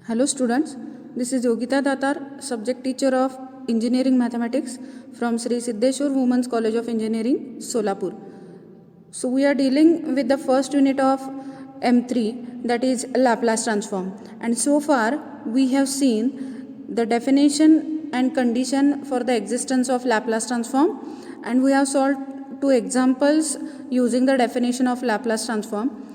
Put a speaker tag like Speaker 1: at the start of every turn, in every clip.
Speaker 1: Hello students, this is Yogita Datar, subject teacher of Engineering Mathematics from Sri Siddheshwar Women's College of Engineering, Solapur. So we are dealing with the first unit of M3, that is Laplace transform, and so far we have seen the definition and condition for the existence of Laplace transform, and we have solved two examples using the definition of Laplace transform.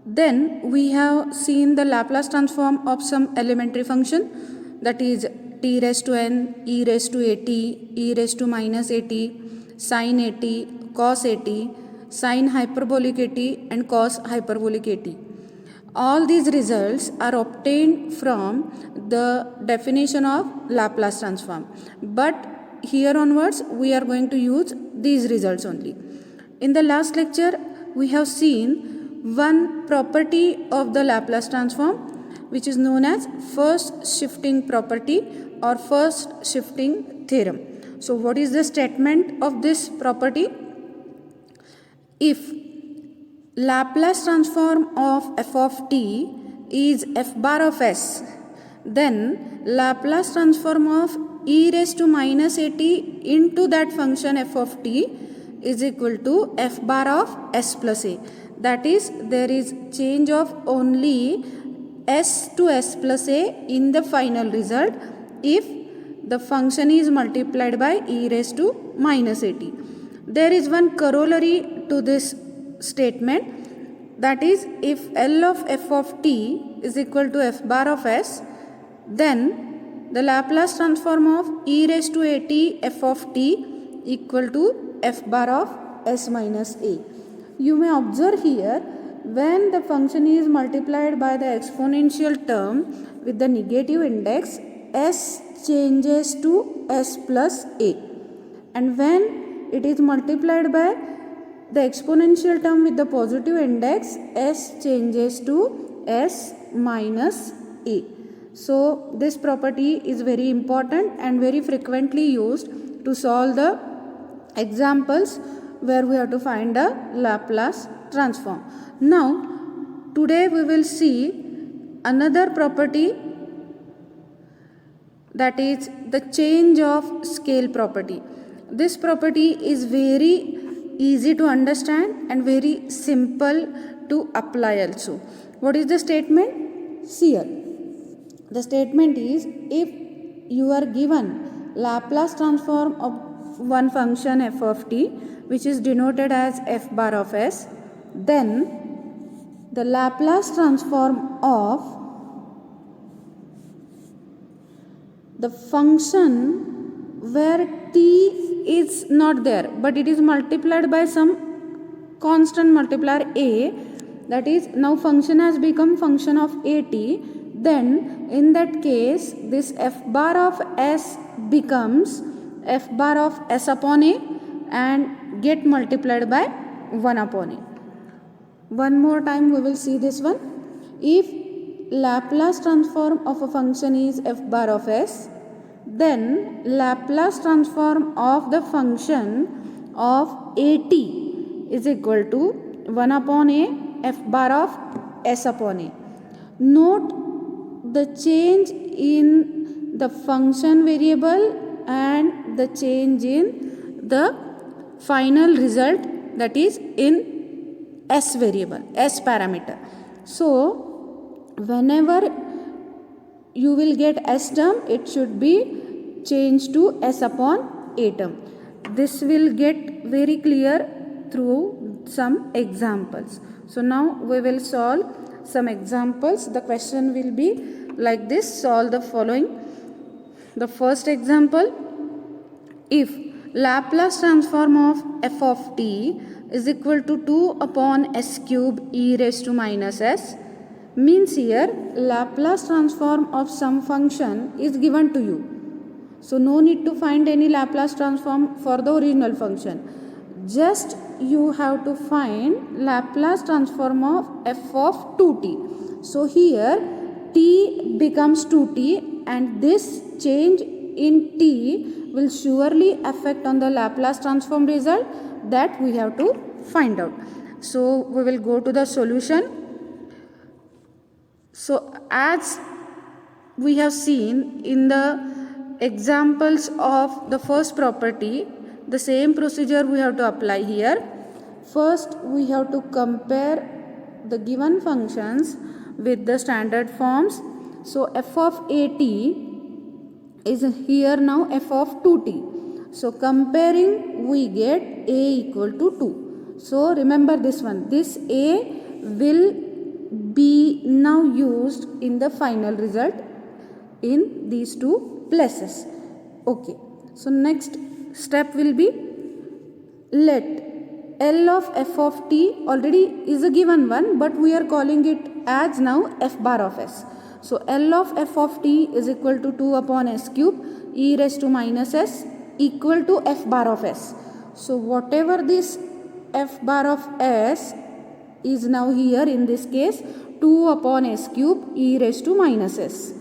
Speaker 1: Then we have seen the Laplace transform of some elementary function, that is t raised to n, e raised to at, e raised to minus at, sin at, cos at, sin hyperbolic at and cos hyperbolic at. All these results are obtained from the definition of Laplace transform. But here onwards we are going to use these results only. In the last lecture we have seen one property of the Laplace transform, which is known as first shifting property or first shifting theorem. So what is the statement of this property? If Laplace transform of f of t is f bar of s, then Laplace transform of e raised to minus at into that function f of t is equal to f bar of s plus a. That is, there is change of only s to s plus a in the final result if the function is multiplied by e raised to minus at. There is one corollary to this statement, that is, if L of f of t is equal to f bar of s, then the Laplace transform of e raised to at f of t equal to f bar of s minus a. You may observe here, when the function is multiplied by the exponential term with the negative index, s changes to s plus a, and when it is multiplied by the exponential term with the positive index, s changes to s minus a. So this property is very important and very frequently used to solve the examples where we have to find a Laplace transform. Now, today we will see another property, that is the change of scale property. This property is very easy to understand and very simple to apply also. What is the statement? See here. The statement is, if you are given Laplace transform of one function f of t, which is denoted as f bar of s, then the Laplace transform of the function where t is not there but it is multiplied by some constant multiplier a, that is, now function has become function of at, then in that case this f bar of s becomes f bar of s upon a and get multiplied by 1 upon a. One more time we will see this one. If Laplace transform of a function is f bar of s, then Laplace transform of the function of at is equal to 1 upon a f bar of s upon a. Note the change in the function variable and the change in the final result, that is in s variable, s parameter. So whenever you will get s term, it should be changed to s upon a term. This will get very clear through some examples. So now we will solve some examples. The question will be like this: solve the following. The first example, if Laplace transform of f of t is equal to 2 upon s cube e raised to minus s, means here Laplace transform of some function is given to you. So no need to find any Laplace transform for the original function. Just you have to find Laplace transform of f of 2t. So here t becomes 2t and this change in t will surely affect on the Laplace transform result that we have to find out. So we will go to the solution. So as we have seen in the examples of the first property, the same procedure we have to apply here. First, we have to compare the given functions with the standard forms. So, f of at is here now f of 2t. So, comparing we get a equal to 2. So, remember this one. This a will be now used in the final result in these two places. Okay. So, next step will be, let L of f of t already is a given one, but we are calling it as now f bar of s. So, L of f of t is equal to 2 upon s cube e raised to minus s equal to f bar of s. So, whatever this f bar of s is now here in this case 2 upon s cube e raised to minus s.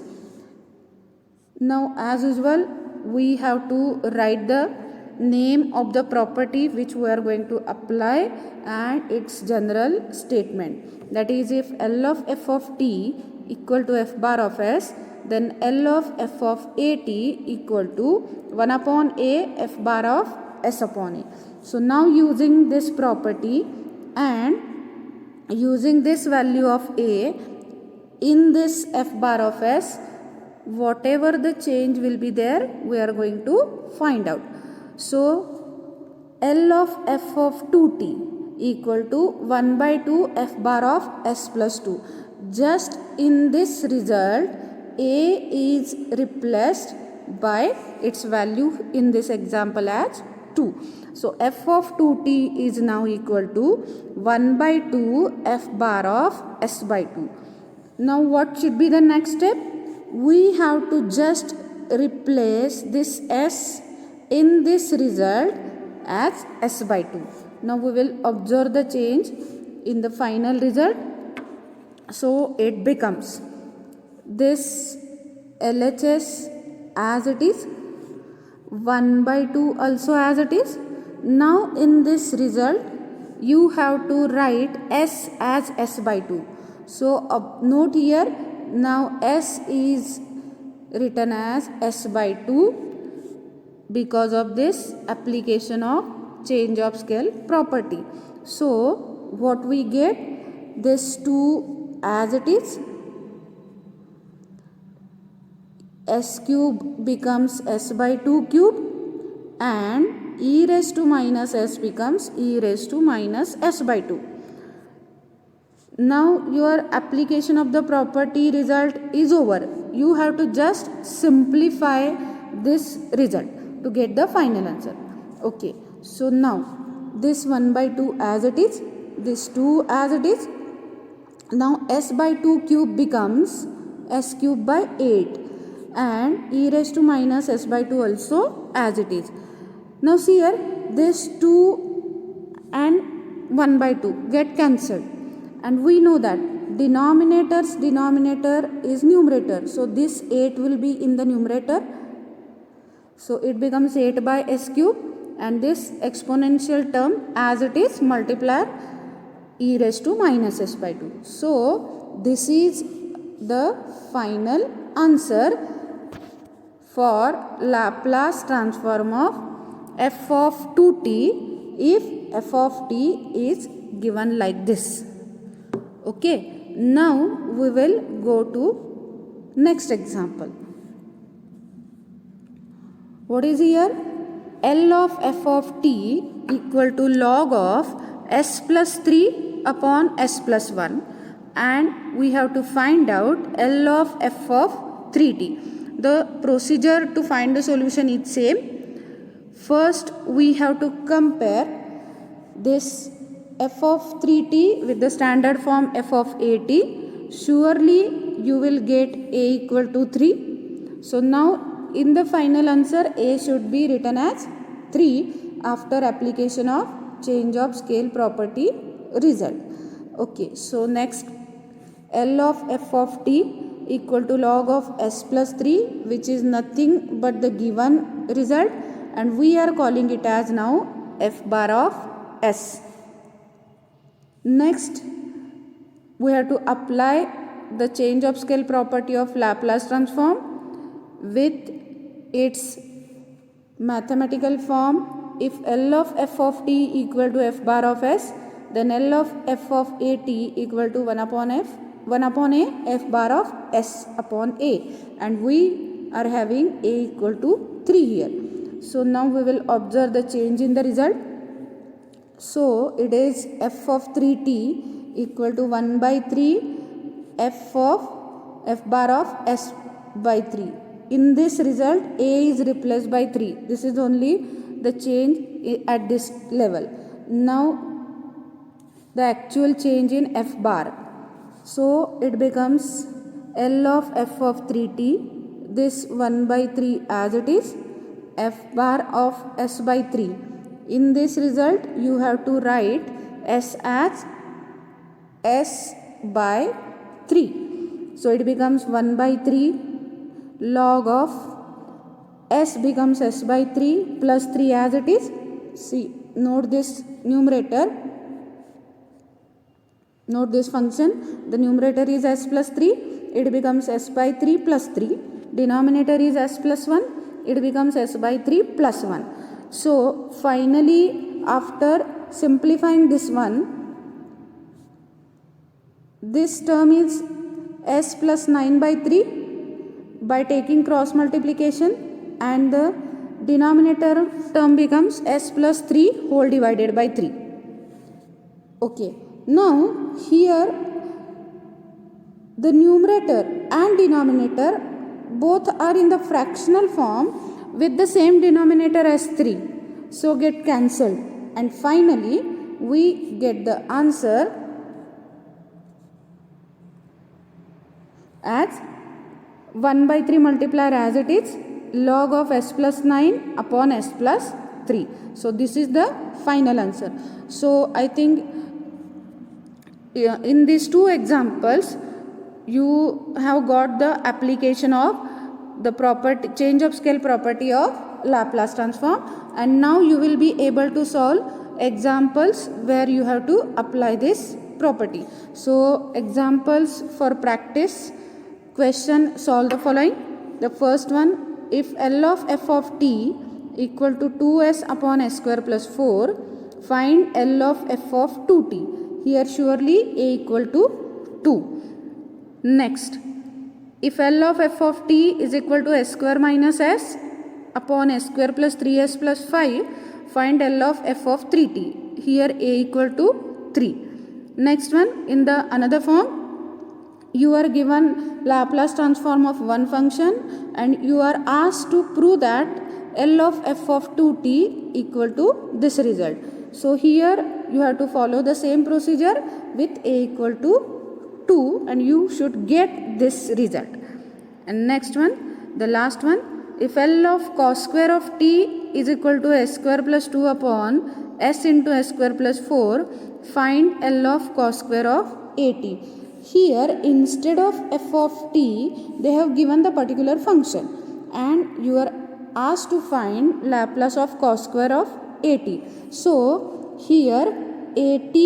Speaker 1: Now, as usual, we have to write the name of the property which we are going to apply and its general statement. That is, if L of f of t equal to f bar of s, then L of f of at equal to 1 upon a f bar of s upon a. So, now using this property and using this value of a in this f bar of s, whatever the change will be there, we are going to find out. So, L of f of 2t equal to 1 by 2 f bar of s plus 2. Just in this result, a is replaced by its value in this example as 2. So, f of 2t is now equal to 1 by 2 f bar of s by 2. Now, what should be the next step? We have to just replace this s in this result as s by 2. Now, we will observe the change in the final result. So, it becomes this LHS as it is, 1 by 2 also as it is. Now, in this result, you have to write s as s by 2. So, note here, now s is written as s by 2 because of this application of change of scale property. So, what we get, this 2 as it is, s cube becomes s by 2 cube and e raised to minus s becomes e raised to minus s by 2. Now, your application of the property result is over. You have to just simplify this result to get the final answer. Okay. So, now this 1 by 2 as it is, this 2 as it is. Now, s by 2 cube becomes s cube by 8 and e raised to minus s by 2 also as it is. Now, see here, this 2 and 1 by 2 get cancelled, and we know that denominator's denominator is numerator. So, this 8 will be in the numerator. So, it becomes 8 by s cube, and this exponential term as it is multiplier e raised to minus s by 2. So, this is the final answer for Laplace transform of f of 2t if f of t is given like this. Okay. Now, we will go to next example. What is here? L of f of t equal to log of s plus 3 upon s plus 1, and we have to find out L of f of 3t. The procedure to find the solution is same. First, we have to compare this f of 3t with the standard form f of at. Surely, you will get a equal to 3. So, now in the final answer, a should be written as 3 after application of change of scale property result. Okay. So, next, L of f of t equal to log of s plus 3, which is nothing but the given result, and we are calling it as now f bar of s. Next, we have to apply the change of scale property of Laplace transform with its mathematical form. If L of f of t equal to f bar of s, then L of f of a t equal to 1 upon a f bar of s upon a, and we are having a equal to 3 here. So now we will observe the change in the result. So it is f of 3t equal to 1 by 3 f bar of s by 3. In this result, a is replaced by 3. This is only the change at this level. Now the actual change in f bar. So it becomes L of f of 3t, this 1 by 3 as it is, f bar of s by 3. In this result, you have to write s as s by 3. So it becomes 1 by 3 log of s becomes s by 3 plus 3 as it is. See, note this numerator. Note this function. The numerator is s plus 3. It becomes s by 3 plus 3. Denominator is s plus 1. It becomes s by 3 plus 1. So finally, after simplifying this one, this term is s plus 9 by 3 by taking cross multiplication, and the denominator term becomes s plus 3 whole divided by 3. Okay. Now here the numerator and denominator both are in the fractional form with the same denominator as 3. So get cancelled, and finally we get the answer as 1 by 3 multiplier as it is, log of s plus 9 upon s plus 3. So this is the final answer. So I think in these two examples you have got the application of the property, change of scale property of Laplace transform, and now you will be able to solve examples where you have to apply this property. So examples for practice question, solve the following. The first one, if L of f of t equal to 2s upon s square plus 4, find L of f of 2t. Here surely a equal to 2. Next, if L of f of t is equal to s square minus s upon s square plus 3s plus 5, find L of f of 3t. Here a equal to 3. Next one, in the another form, you are given Laplace transform of one function and you are asked to prove that L of f of 2t equal to this result. So here you have to follow the same procedure with a equal to 2 and you should get this result. And next one, the last one, if L of cos square of t is equal to s square plus 2 upon s into s square plus 4, find L of cos square of at. Here instead of f of t, they have given the particular function and you are asked to find Laplace of cos square of at. So here at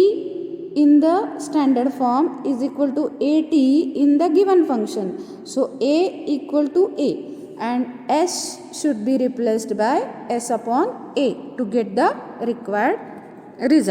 Speaker 1: in the standard form is equal to at in the given function. So a equal to a and s should be replaced by s upon a to get the required result.